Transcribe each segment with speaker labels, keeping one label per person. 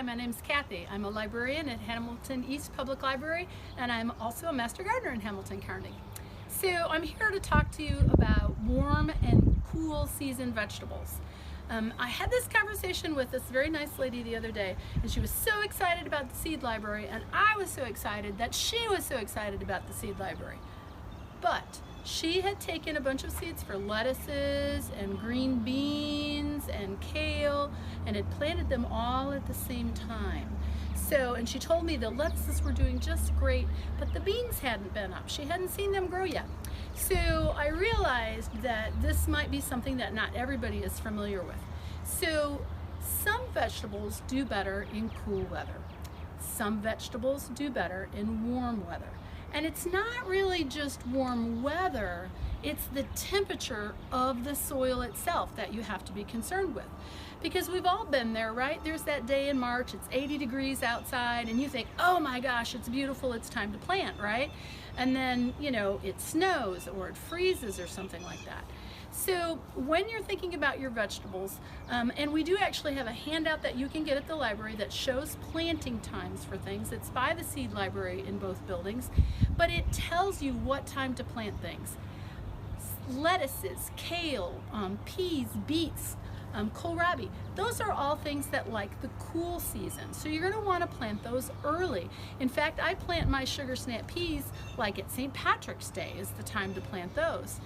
Speaker 1: Hi, my name is Kathy. I'm a librarian at Hamilton East Public Library, and I'm also a master gardener in Hamilton County. So I'm here to talk to you about warm and cool season vegetables. I had this conversation with this very nice lady the other day, and she was so excited about the seed library, and I was so excited that she was so excited about the seed library. But she had taken a bunch of seeds for lettuces and green beans and kale and had planted them all at the same time. And she told me the lettuces were doing just great, but the beans hadn't been up. She hadn't seen them grow yet. So I realized that this might be something that not everybody is familiar with. So some vegetables do better in cool weather. Some vegetables do better in warm weather. And it's not really just warm weather, it's the temperature of the soil itself that you have to be concerned with. Because we've all been there, right? There's that day in March, it's 80 degrees outside, and you think, oh my gosh, it's beautiful, it's time to plant, right? And then, it snows or it freezes or something like that. So when you're thinking about your vegetables, and we do actually have a handout that you can get at the library that shows planting times for things. It's by the seed library in both buildings, but it tells you what time to plant things. Lettuces, kale, peas, beets, kohlrabi, those are all things that like the cool season. So you're going to want to plant those early. In fact, I plant my sugar snap peas like at St. Patrick's Day is the time to plant those.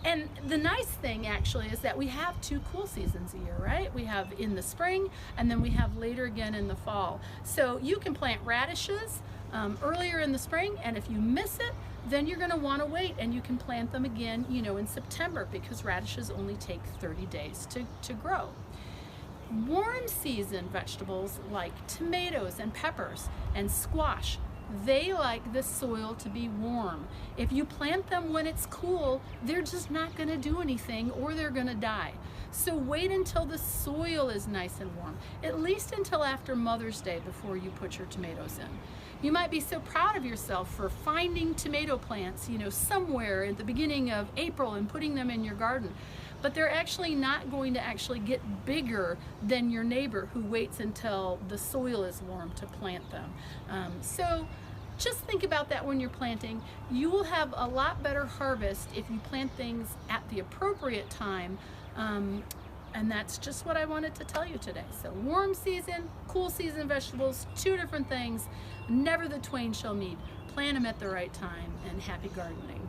Speaker 1: And the nice thing actually is that we have two cool seasons a year, right? We have in the spring and then we have later again in the fall. So you can plant radishes earlier in the spring, and if you miss it, then you're going to want to wait and you can plant them again, in September, because radishes only take 30 days to grow. Warm season vegetables like tomatoes and peppers and squash, they like the soil to be warm. If you plant them when it's cool, they're just not going to do anything, or they're going to die. So wait until the soil is nice and warm, at least until after Mother's Day before you put your tomatoes in. You might be so proud of yourself for finding tomato plants, somewhere at the beginning of April and putting them in your garden. But they're actually not going to actually get bigger than your neighbor who waits until the soil is warm to plant them. So just think about that when you're planting. You will have a lot better harvest if you plant things at the appropriate time. And that's just what I wanted to tell you today. So warm season, cool season vegetables, two different things. Never the twain shall meet. Plant them at the right time, and happy gardening.